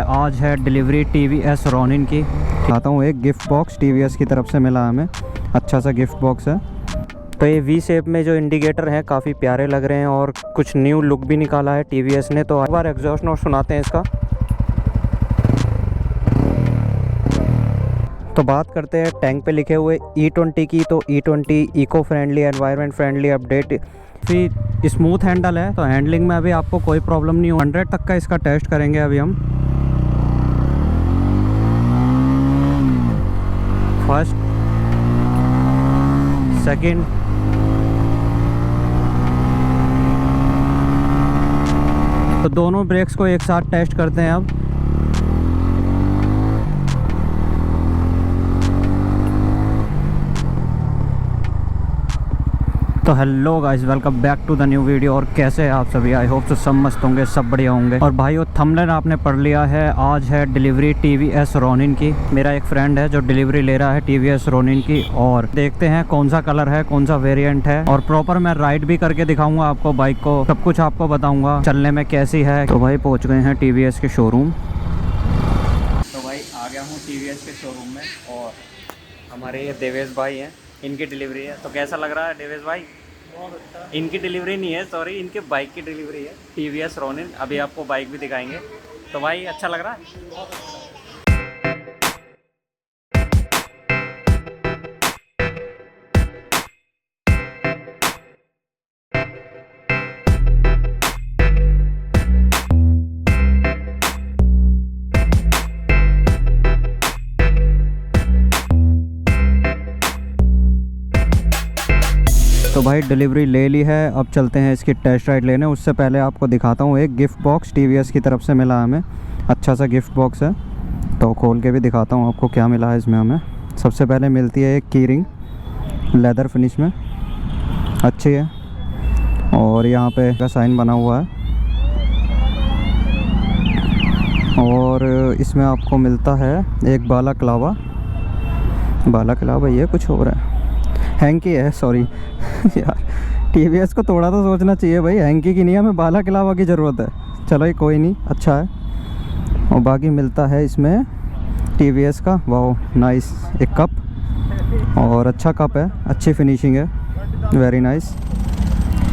आज है delivery TVS Ronin की। आता हूँ एक गिफ्ट बॉक्स TVS की तरफ से मिला हमें, अच्छा सा गिफ्ट बॉक्स है। तो ये वी शेप में जो इंडिकेटर हैं काफ़ी प्यारे लग रहे हैं और कुछ न्यू लुक भी निकाला है TVS ने। तो एक बार एग्जॉस्ट नोट सुनाते हैं इसका। तो बात करते हैं टैंक पे लिखे हुए E20 की। तो E20 eco friendly, environment friendly update, फिर स्मूथ हैंडल है। तो हैंडलिंग में अभी आपको कोई प्रॉब्लम नहीं हो। 100 तक का इसका टेस्ट करेंगे अभी हम। फर्स्ट, सेकंड, तो दोनों ब्रेक्स को एक साथ टेस्ट करते हैं अब। तो hello guys, welcome back to the new video. और कैसे हैं आप सभी? आई होप तो सब मस्त होंगे, सब बढ़िया होंगे। और भाई वो थंबनेल आपने पढ़ लिया है, आज है डिलीवरी TVS रोनिन की। मेरा एक फ्रेंड है जो डिलीवरी ले रहा है TVS रोनिन की। और देखते हैं कौन सा कलर है, कौन सा वेरिएंट है, और प्रॉपर मैं राइड भी करके दिखाऊंगा आपको बाइक को, सब कुछ आपको बताऊंगा चलने में कैसी है। तो भाई पहुँच गए हैं TVS के शोरूम। तो भाई आ गया हूँ TVS के शोरूम में, और हमारे ये देवेश भाई हैं, इनकी डिलीवरी है। तो कैसा लग रहा है देवेश भाई? बहुत अच्छा। इनकी डिलीवरी नहीं है, सॉरी, इनके बाइक की डिलीवरी है TVS रोनिन। अभी आपको बाइक भी दिखाएंगे। तो भाई अच्छा लग रहा है? बहुत अच्छा। तो भाई डिलीवरी ले ली है, अब चलते हैं इसकी टेस्ट राइड लेने। उससे पहले आपको दिखाता हूँ एक गिफ्ट बॉक्स TVS की तरफ से मिला हमें, अच्छा सा गिफ्ट बॉक्स है। तो खोल के भी दिखाता हूँ आपको क्या मिला है इसमें हमें। सबसे पहले मिलती है एक की रिंग, लेदर फिनिश में, अच्छी है, और यहाँ पे का साइन बना हुआ है। और इसमें आपको मिलता है एक बालाक्लावा ये कुछ हो रहा है, हैंकी है, सॉरी यार, TVS को थोड़ा तो सोचना चाहिए भाई, हैंकी की नहीं, हमें बालाक्लावा की ज़रूरत है। चलो ये कोई नहीं, अच्छा है। और बाकी मिलता है इसमें TVS का, वाओ नाइस, एक कप, और अच्छा कप है, अच्छी फिनिशिंग है, वेरी नाइस।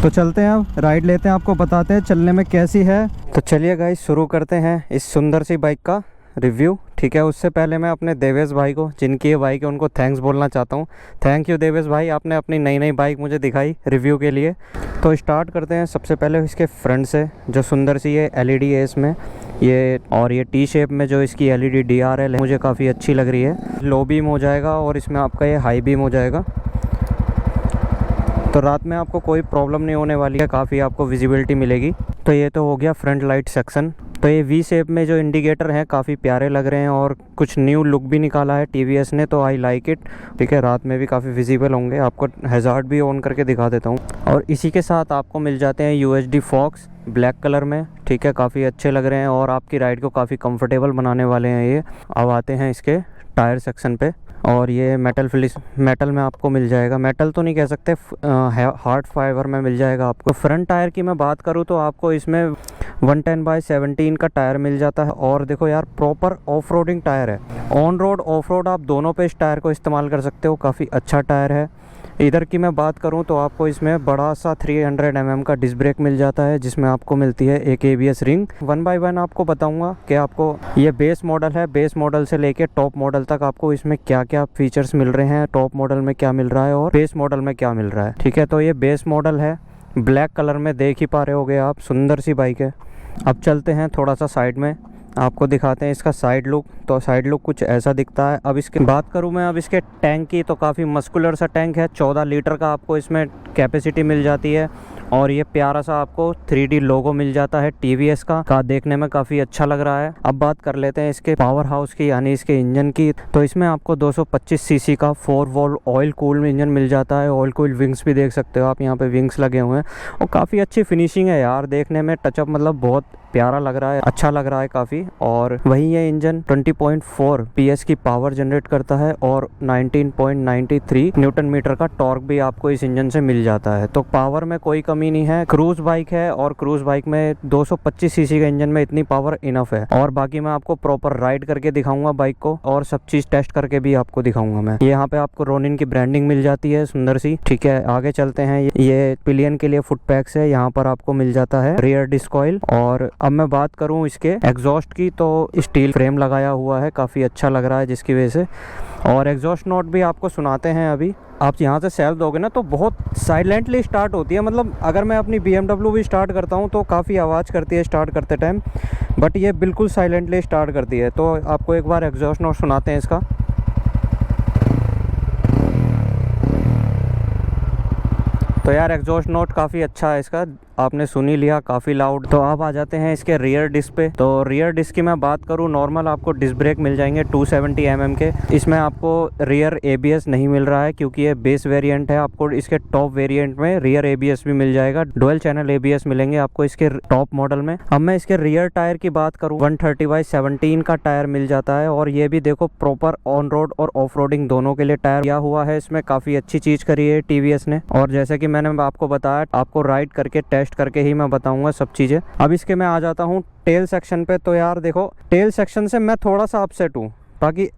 तो चलते हैं अब राइड लेते हैं, आपको बताते हैं चलने में कैसी है। तो चलिए गाइस शुरू करते हैं इस सुंदर सी बाइक का रिव्यू, ठीक है। उससे पहले मैं अपने देवेश भाई को, जिनकी ये बाइक है, उनको थैंक्स बोलना चाहता हूँ। थैंक यू देवेश भाई, आपने अपनी नई बाइक मुझे दिखाई रिव्यू के लिए। तो स्टार्ट करते हैं सबसे पहले इसके फ्रंट से। जो सुंदर सी ये LED है इसमें, ये और ये T शेप में जो इसकी LED DRL है, मुझे काफ़ी अच्छी लग रही है। लो बीम हो जाएगा और इसमें आपका ये हाई बीम हो जाएगा। तो रात में आपको कोई प्रॉब्लम नहीं होने वाली है, काफ़ी आपको विजिबिलिटी मिलेगी। तो ये तो हो गया फ्रंट लाइट सेक्शन। तो ये वी शेप में जो इंडिकेटर हैं काफ़ी प्यारे लग रहे हैं और कुछ न्यू लुक भी निकाला है TVS ने, तो आई लाइक इट, ठीक है। रात में भी काफ़ी विजिबल होंगे। आपको हैज़ार्ड भी ऑन करके दिखा देता हूँ। और इसी के साथ आपको मिल जाते हैं UHD फॉक्स ब्लैक कलर में, ठीक है, काफ़ी अच्छे लग रहे हैं और आपकी राइड को काफ़ी कंफर्टेबल बनाने वाले हैं ये। अब आते हैं इसके टायर सेक्शन पे, और ये मेटल में आपको मिल जाएगा, मेटल तो नहीं कह सकते, हार्ड फाइबर में मिल जाएगा आपको। फ्रंट टायर की मैं बात करूँ तो आपको इसमें 110/17 का टायर मिल जाता है। और देखो यार, प्रॉपर ऑफ रोडिंग टायर है, ऑन रोड ऑफ रोड आप दोनों पे इस टायर को इस्तेमाल कर सकते हो, काफ़ी अच्छा टायर है। इधर की मैं बात करूं तो आपको इसमें बड़ा सा 300 mm का डिस्क ब्रेक मिल जाता है, जिसमें आपको मिलती है एक ABS रिंग। 1 by 1 आपको बताऊंगा कि आपको ये बेस मॉडल है, बेस मॉडल से लेके टॉप मॉडल तक आपको इसमें क्या क्या फीचर्स मिल रहे हैं, टॉप मॉडल में क्या मिल रहा है और बेस मॉडल में क्या मिल रहा है, ठीक है। तो ये बेस मॉडल है, ब्लैक कलर में देख ही पा रहे होगे आप, सुंदर सी बाइक है। अब चलते हैं थोड़ा सा साइड में, आपको दिखाते हैं इसका साइड लुक। तो साइड लुक कुछ ऐसा दिखता है। अब इसकी बात करूं मैं अब इसके टैंक की, तो काफ़ी मस्कुलर सा टैंक है, 14 लीटर का आपको इसमें कैपेसिटी मिल जाती है। और ये प्यारा सा आपको 3D लोगो मिल जाता है TVS का देखने में काफ़ी अच्छा लग रहा है। अब बात कर लेते हैं इसके पावर हाउस की, यानी इसके इंजन की। तो इसमें आपको 225 cc का 4 वॉल्व ऑयल कूल इंजन मिल जाता है। ऑयल कूल विंग्स भी देख सकते हो आप, यहाँ पे विंग्स लगे हुए हैं और काफ़ी अच्छी फिनिशिंग है यार, देखने में टचअप मतलब बहुत प्यारा लग रहा है, अच्छा लग रहा है काफ़ी। और वहीं ये इंजन 20.4 PS की पावर जनरेट करता है और 19.93 न्यूटन मीटर का टॉर्क भी आपको इस इंजन से मिल जाता है। तो पावर में कोई कमी नहीं है। क्रूज बाइक है और क्रूज बाइक में 225 सीसी का इंजन में इतनी पावर इनफ है। और बाकी मैं आपको प्रॉपर राइड करके दिखाऊंगा बाइक को और सब चीज़ टेस्ट करके भी आपको दिखाऊंगा मैं। यहाँ पे आपको रोनिन की ब्रांडिंग मिल जाती है सुंदर सी। ठीक है, आगे चलते हैं। ये पिलियन के लिए फुट पैक्स है, यहाँ पर आपको मिल जाता है रियर डिस्क ऑयल। और अब मैं बात करूँ इसके एग्जॉस्ट की, तो स्टील फ्रेम लगाया हुआ है, काफ़ी अच्छा लग रहा है जिसकी वजह से। और एग्जॉस्ट नोट भी आपको सुनाते हैं। अभी आप यहाँ से सेल्फ दोगे ना तो बहुत साइलेंटली स्टार्ट होती है। मतलब अगर मैं अपनी BMW भी स्टार्ट करता हूँ तो काफ़ी आवाज़ करती है स्टार्ट करते टाइम, बट ये बिल्कुल साइलेंटली स्टार्ट करती है। तो आपको एक बार एग्जॉस्ट नोट सुनाते हैं इसका। तो यार एग्जॉस्ट नोट काफ़ी अच्छा है इसका, आपने सुन ही लिया, काफ़ी लाउड। तो अब आ जाते हैं इसके रियर डिस्क पे। तो रियर डिस्क की मैं बात करूँ, नॉर्मल आपको डिस्क ब्रेक मिल जाएंगे 270 mm के। इसमें आपको रियर ABS नहीं मिल रहा है क्योंकि ये बेस वेरिएंट है। आपको इसके टॉप वेरिएंट में रियर ABS भी मिल जाएगा, डुअल चैनल ABS मिलेंगे आपको इसके टॉप मॉडल में। अब मैं इसके रियर टायर की बात करूँ, 130/17 का टायर मिल जाता है। और ये भी देखो प्रॉपर ऑन रोड और ऑफ रोडिंग दोनों के लिए टायर दिया हुआ है। इसमें काफ़ी अच्छी चीज़ करी है TVS ने। और जैसे कि मैंने आपको बताया, आपको राइड करके टेस्ट करके ही मैं बताऊंगा सब चीज़ें। अब इसके मैं आ जाता हूँ टेल सेक्शन पे। तो यार देखो, टेल सेक्शन से मैं थोड़ा सा अपसेट हूँ। बाकी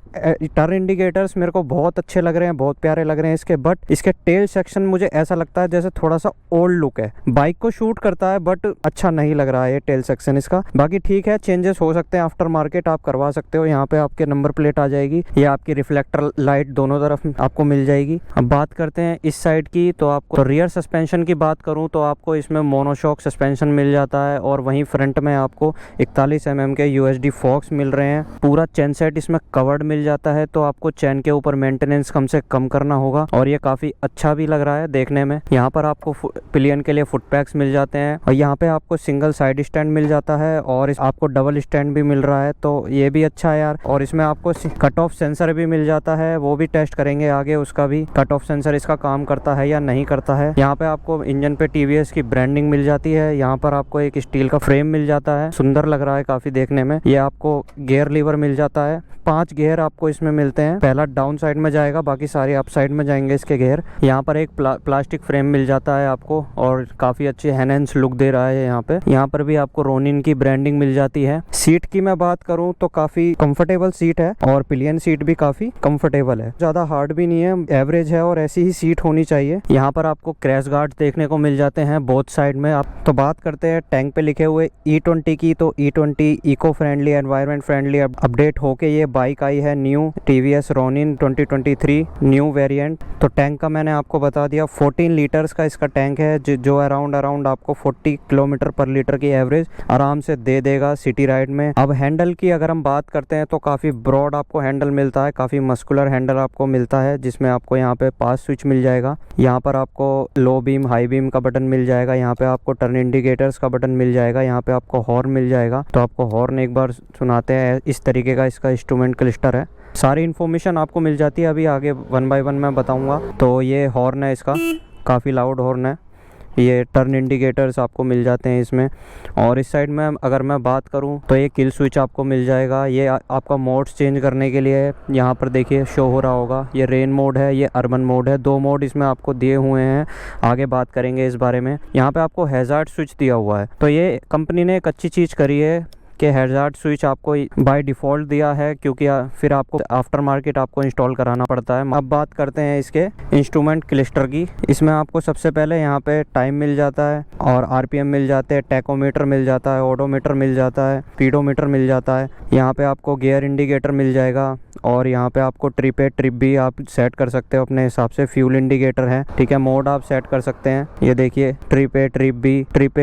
टर्न इंडिकेटर्स मेरे को बहुत अच्छे लग रहे हैं, बहुत प्यारे लग रहे हैं इसके, बट इसके टेल सेक्शन मुझे ऐसा लगता है जैसे थोड़ा सा ओल्ड लुक है। बाइक को शूट करता है बट अच्छा नहीं लग रहा है ये टेल सेक्शन इसका। बाकी ठीक है, चेंजेस हो सकते हैं, आफ्टर मार्केट आप करवा सकते हो। यहाँ पे आपके नंबर प्लेट आ जाएगी, ये आपकी रिफ्लेक्टर लाइट दोनों तरफ आपको मिल जाएगी। अब बात करते हैं इस साइड की। तो आपको रियर सस्पेंशन की बात करूँ तो आपको इसमें मोनोशॉक सस्पेंशन मिल जाता है। और वहीं फ्रंट में आपको 41 mm के USD फॉक्स मिल रहे हैं। पूरा चेन सेट इसमें कवर्ड मिल जाता है, तो आपको चैन के ऊपर मेंटेनेंस कम से कम करना होगा। और ये काफ़ी अच्छा भी लग रहा है देखने में। यहाँ पर आपको पिलियन के लिए फुट पैक्स मिल जाते हैं और यहाँ पे आपको सिंगल साइड स्टैंड मिल जाता है और आपको डबल स्टैंड भी मिल रहा है, तो ये भी अच्छा है यार। और इसमें आपको कट ऑफ सेंसर भी मिल जाता है, वो भी टेस्ट करेंगे आगे, उसका भी कट ऑफ सेंसर इसका काम करता है या नहीं करता है। यहाँ पे आपको इंजन पे TVS की ब्रांडिंग मिल जाती है। यहाँ पर आपको एक स्टील का फ्रेम मिल जाता है, सुंदर लग रहा है काफ़ी देखने में। ये आपको गियर लीवर मिल जाता है, 5 गियर आपको इसमें मिलते हैं। पहला डाउन साइड में जाएगा, बाकी सारे अप साइड में जाएंगे इसके गियर। यहाँ पर एक प्लास्टिक फ्रेम मिल जाता है आपको और काफ़ी अच्छी एनहेंस लुक दे रहा है यहाँ पे। यहाँ पर भी आपको रोनिन की ब्रांडिंग मिल जाती है। सीट की मैं बात करूँ तो काफ़ी कंफर्टेबल सीट है और पिलियन सीट भी काफ़ी कंफर्टेबल है, ज़्यादा हार्ड भी नहीं है, एवरेज है और ऐसी ही सीट होनी चाहिए। यहाँ पर आपको क्रैश गार्ड देखने को मिल जाते हैं बोथ साइड में। आप तो बात करते हैं टैंक पे लिखे हुए E20 की। तो E20 eco friendly, environment friendly update होके ये बाइक आई है new TVS Ronin 2023 new variant. तो टैंक का मैंने आपको बता दिया, 14 लीटर्स का इसका टैंक है, जो अराउंड आपको 40 किलोमीटर पर लीटर की एवरेज आराम से दे देगा सिटी राइड में। अब हैंडल की अगर हम बात करते हैं तो काफ़ी ब्रॉड आपको हैंडल मिलता है, काफ़ी मस्कुलर हैंडल आपको मिलता है, जिसमें आपको यहाँ पे पास स्विच मिल जाएगा। यहाँ पर आपको लो बीम हाई बीम का बटन मिल जाएगा। यहाँ पे आपको टर्न इंडिकेटर्स का बटन मिल जाएगा। यहाँ पे आपको हॉर्न मिल जाएगा। तो आपको हॉर्न एक बार सुनाते हैं, इस तरीके का इसका इंस्ट्रूमेंट क्लस्टर है। सारी इन्फॉर्मेशन आपको मिल जाती है, अभी आगे 1 बाय 1 मैं बताऊंगा। तो ये हॉर्न है इसका, काफ़ी लाउड हॉर्न है। ये टर्न इंडिकेटर्स आपको मिल जाते हैं इसमें। और इस साइड में अगर मैं बात करूं तो ये किल स्विच आपको मिल जाएगा। ये आपका मोड्स चेंज करने के लिए यहाँ पर देखिए शो हो रहा होगा। ये रेन मोड है, ये अर्बन मोड है, 2 मोड इसमें आपको दिए हुए हैं, आगे बात करेंगे इस बारे में। यहाँ पे आपको हैजार्ड स्विच दिया हुआ है, तो ये कंपनी ने एक अच्छी चीज़ करी है कि हैजार्ड स्विच आपको बाय डिफ़ॉल्ट दिया है, क्योंकि फिर आपको आफ्टर मार्केट आपको इंस्टॉल कराना पड़ता है। अब बात करते हैं इसके इंस्ट्रूमेंट क्लस्टर की। इसमें आपको सबसे पहले यहाँ पे टाइम मिल जाता है और RPM मिल जाते हैं, टैकोमीटर मिल जाता है, ओडोमीटर मिल जाता है, स्पीडोमीटर मिल जाता है। यहाँ पे आपको गियर इंडिकेटर मिल जाएगा और यहाँ पे आपको ट्रिप ए ट्रिप भी आप सेट कर सकते हो अपने हिसाब से। फ्यूल इंडिकेटर है, ठीक है, मोड आप सेट कर सकते हैं। ये देखिए ट्रिप ए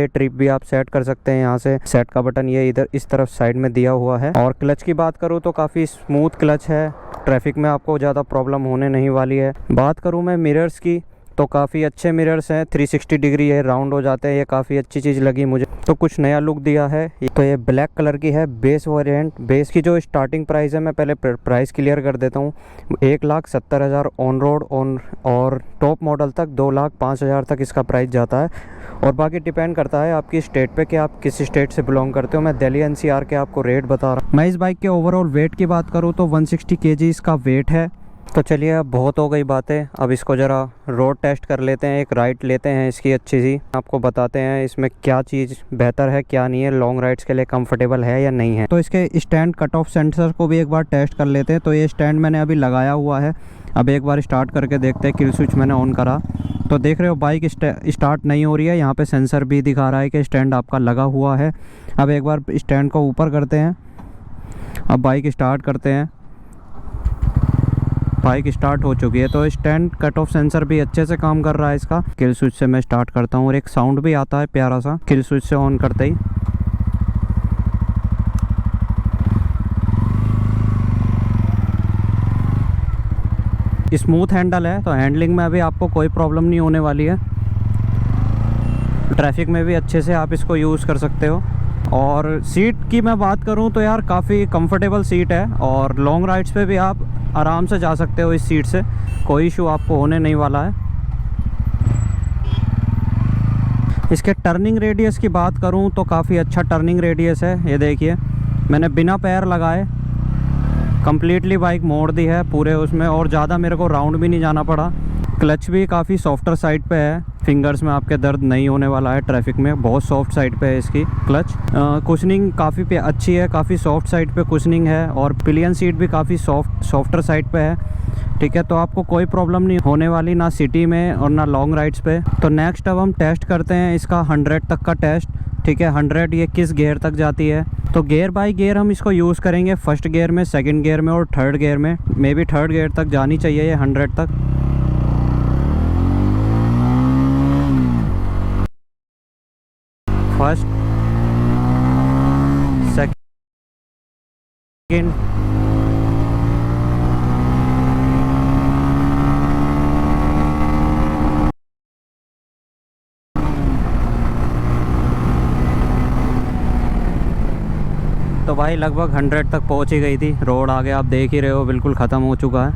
ट्रिप भी आप सेट कर सकते हैं। यहाँ से सेट का बटन ये इधर इस तरफ साइड में दिया हुआ है। और क्लच की बात करूँ तो काफ़ी स्मूथ क्लच है, ट्रैफिक में आपको ज़्यादा प्रॉब्लम होने नहीं वाली है। बात करूँ मैं मिरर्स की तो काफ़ी अच्छे मिरर्स हैं, 360 डिग्री है, राउंड हो जाते हैं, ये काफ़ी अच्छी चीज़ लगी मुझे। तो कुछ नया लुक दिया है। तो ये ब्लैक कलर की है बेस वेरिएंट। बेस की जो स्टार्टिंग प्राइस है, मैं पहले प्राइस क्लियर कर देता हूँ, 1,70,000 ऑन रोड और टॉप मॉडल तक 2,05,000 तक इसका प्राइस जाता है। और बाकी डिपेंड करता है आपकी स्टेट पे कि आप किस स्टेट से बिलोंग करते हो। मैं दिल्ली NCR के आपको रेट बता रहा हूँ। मैं इस बाइक के ओवरऑल वेट की बात करूँ तो 160 kg इसका वेट है। तो चलिए, अब बहुत हो गई बातें, अब इसको ज़रा रोड टेस्ट कर लेते हैं, एक राइड लेते हैं इसकी अच्छी सी, आपको बताते हैं इसमें क्या चीज़ बेहतर है क्या नहीं है, लॉन्ग राइड्स के लिए कंफर्टेबल है या नहीं है। तो इसके स्टैंड कट ऑफ सेंसर को भी एक बार टेस्ट कर लेते हैं। तो ये स्टैंड मैंने अभी लगाया हुआ है, अब एक बार स्टार्ट करके देखते हैं। किल स्विच मैंने ऑन करा तो देख रहे हो बाइक स्टार्ट नहीं हो रही है। यहाँ पे सेंसर भी दिखा रहा है कि स्टैंड आपका लगा हुआ है। अब एक बार स्टैंड को ऊपर करते हैं, अब बाइक स्टार्ट करते हैं। बाइक स्टार्ट हो चुकी है। तो स्टैंड कट ऑफ सेंसर भी अच्छे से काम कर रहा है इसका। किल स्विच से मैं स्टार्ट करता हूँ और एक साउंड भी आता है प्यारा सा किल स्विच से ऑन करते ही। स्मूथ हैंडल है, तो हैंडलिंग में अभी आपको कोई प्रॉब्लम नहीं होने वाली है। ट्रैफिक में भी अच्छे से आप इसको यूज़ कर सकते हो। और सीट की मैं बात करूं तो यार काफ़ी कंफर्टेबल सीट है और लॉन्ग राइड्स पे भी आप आराम से जा सकते हो इस सीट से, कोई इशू आपको होने नहीं वाला है। इसके टर्निंग रेडियस की बात करूं तो काफ़ी अच्छा टर्निंग रेडियस है। ये देखिए, मैंने बिना पैर लगाए कंप्लीटली बाइक मोड़ दी है पूरे उसमें, और ज़्यादा मेरे को राउंड भी नहीं जाना पड़ा। क्लच भी काफ़ी सॉफ्टर साइड पे है, फिंगर्स में आपके दर्द नहीं होने वाला है ट्रैफिक में, बहुत सॉफ्ट साइड पे है इसकी क्लच। कुशनिंग काफ़ी अच्छी है, काफ़ी सॉफ्ट साइड पे कुशनिंग है, और पिलियन सीट भी काफ़ी सॉफ्टर साइड पे है। ठीक है, तो आपको कोई प्रॉब्लम नहीं होने वाली, ना सिटी में और ना लॉन्ग राइड्स पे। तो नेक्स्ट अब हम टेस्ट करते हैं इसका 100 तक का टेस्ट। ठीक है, 100 ये किस गियर तक जाती है। तो गियर बाय गियर हम इसको यूज़ करेंगे, फर्स्ट गियर में, सेकंड गियर में और थर्ड गियर में। मे बी थर्ड गियर तक जानी चाहिए ये 100 तक। फर्स्ट, सेकंड, तो भाई लगभग 100 तक पहुंच ही गई थी। रोड आगे आप देख ही रहे हो, बिल्कुल ख़त्म हो चुका है।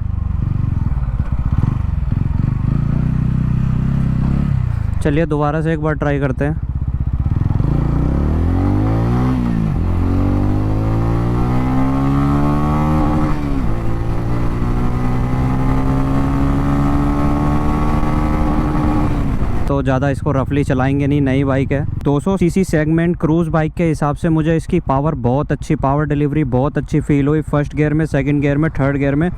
चलिए दोबारा से एक बार ट्राई करते हैं। तो ज़्यादा इसको रफली चलाएंगे नहीं, नई बाइक है। 200 सीसी सेगमेंट क्रूज़ बाइक के हिसाब से मुझे इसकी पावर बहुत अच्छी, पावर डिलीवरी बहुत अच्छी फील हुई। फर्स्ट गियर में, सेकंड गियर में, थर्ड गियर में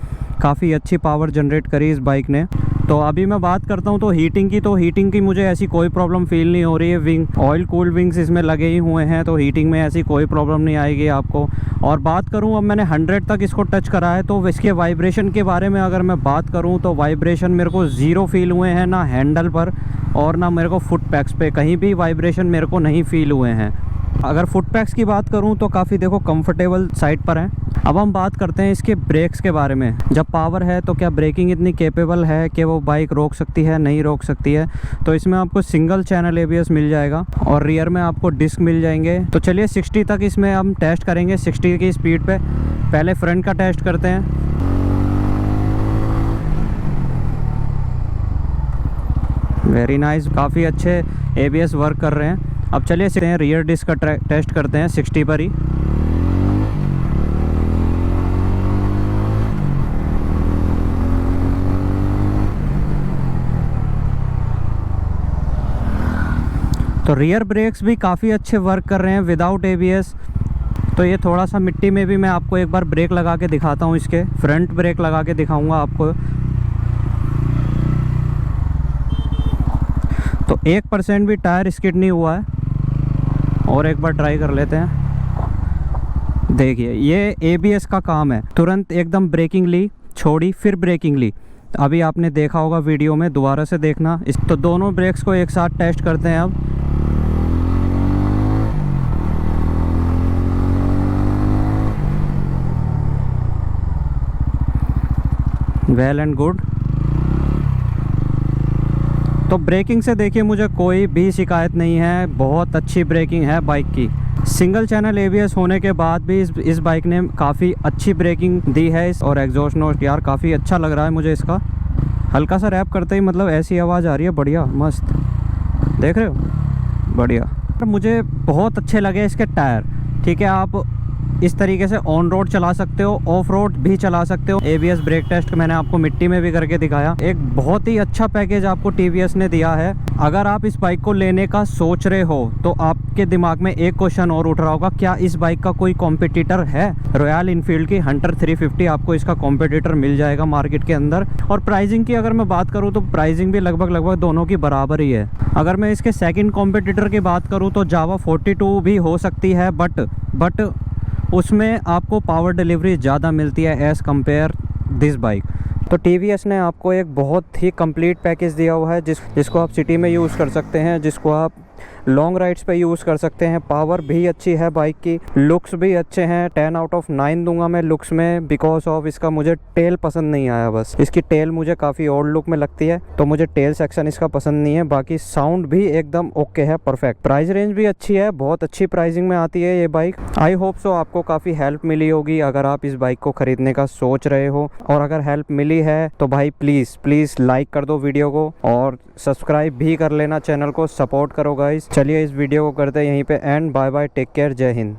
काफ़ी अच्छी पावर जनरेट करी इस बाइक ने। तो अभी मैं बात करता हूँ तो हीटिंग की मुझे ऐसी कोई प्रॉब्लम फील नहीं हो रही है। विंग ऑयल कूल्ड विंग्स इसमें लगे ही हुए हैं, तो हीटिंग में ऐसी कोई प्रॉब्लम नहीं आएगी आपको। और बात करूँ, अब मैंने 100 तक इसको टच करा है, तो इसके वाइब्रेशन के बारे में अगर मैं बात करूँ तो वाइब्रेशन मेरे को ज़ीरो फील हुए हैं, ना हैंडल पर और ना मेरे को फुट पैक्स पे, कहीं भी वाइब्रेशन मेरे को नहीं फील हुए हैं। अगर फुट पैक्स की बात करूं तो काफ़ी देखो कंफर्टेबल साइड पर हैं। अब हम बात करते हैं इसके ब्रेक्स के बारे में। जब पावर है तो क्या ब्रेकिंग इतनी कैपेबल है कि वो बाइक रोक सकती है, नहीं रोक सकती है। तो इसमें आपको सिंगल चैनल ABS मिल जाएगा और रियर में आपको डिस्क मिल जाएंगे। तो चलिए 60 तक इसमें हम टेस्ट करेंगे, 60 की स्पीड पे। पहले फ्रंट का टेस्ट करते हैं। वेरी नाइस, काफ़ी अच्छे ABS वर्क कर रहे हैं। अब चलिए रियर डिस्क का टेस्ट करते हैं 60 पर ही। तो रियर ब्रेक्स भी काफ़ी अच्छे वर्क कर रहे हैं विदाउट ABS। तो ये थोड़ा सा मिट्टी में भी मैं आपको एक बार ब्रेक लगा के दिखाता हूँ, इसके फ्रंट ब्रेक लगा के दिखाऊंगा आपको। तो 1% भी टायर स्किड नहीं हुआ है। और एक बार ट्राई कर लेते हैं। देखिए, ये ABS का काम है, तुरंत एकदम ब्रेकिंग ली, छोड़ी, फिर ब्रेकिंग ली। अभी आपने देखा होगा वीडियो में, दोबारा से देखना। तो दोनों ब्रेक्स को एक साथ टेस्ट करते हैं अब। Well and good. तो ब्रेकिंग से देखिए मुझे कोई भी शिकायत नहीं है, बहुत अच्छी ब्रेकिंग है बाइक की। सिंगल चैनल ABS होने के बाद भी इस बाइक ने काफ़ी अच्छी ब्रेकिंग दी है। और एग्जॉस्ट नोट यार काफ़ी अच्छा लग रहा है मुझे इसका। हल्का सा रैप करते ही मतलब ऐसी आवाज़ आ रही है, बढ़िया मस्त, देख रहे हो, बढ़िया। मुझे बहुत अच्छे लगे इसके टायर। ठीक है, आप इस तरीके से ऑन रोड चला सकते हो, ऑफ रोड भी चला सकते हो। ABS ब्रेक टेस्ट मैंने आपको मिट्टी में भी करके दिखाया। एक बहुत ही अच्छा पैकेज आपको TVS ने दिया है। अगर आप इस बाइक को लेने का सोच रहे हो तो आपके दिमाग में एक क्वेश्चन और उठ रहा होगा, क्या इस बाइक का कोई कॉम्पिटिटर है? रॉयल इनफील्ड की हंटर 350 आपको इसका कॉम्पिटिटर मिल जाएगा मार्केट के अंदर। और प्राइसिंग की अगर मैं बात करूँ तो प्राइसिंग भी लगभग दोनों की बराबर ही है। अगर मैं इसके सेकेंड कॉम्पिटिटर की बात करूँ तो जावा 42 भी हो सकती है, बट उसमें आपको पावर डिलीवरी ज़्यादा मिलती है एज़ कम्पेयर दिस बाइक। तो TVS ने आपको एक बहुत ही कंप्लीट पैकेज दिया हुआ है जिसको आप सिटी में यूज़ कर सकते हैं, जिसको आप लॉन्ग राइड्स पे यूज़ कर सकते हैं। पावर भी अच्छी है बाइक की, लुक्स भी अच्छे हैं। 10 आउट ऑफ 9 दूंगा मैं लुक्स में, बिकॉज ऑफ इसका मुझे टेल पसंद नहीं आया। बस इसकी टेल मुझे काफ़ी ओल्ड लुक में लगती है, तो मुझे टेल सेक्शन इसका पसंद नहीं है। बाकी साउंड भी एकदम ओके है, परफेक्ट। प्राइस रेंज भी अच्छी है, बहुत अच्छी प्राइसिंग में आती है ये बाइक। आई होप सो आपको काफ़ी हेल्प मिली होगी अगर आप इस बाइक को ख़रीदने का सोच रहे हो। और अगर हेल्प मिली है तो भाई प्लीज़ लाइक कर दो वीडियो को और सब्सक्राइब भी कर लेना चैनल को, सपोर्ट करो गाइस। चलिए इस वीडियो को करते हैं यहीं पे end. Bye bye, take care, जय हिंद।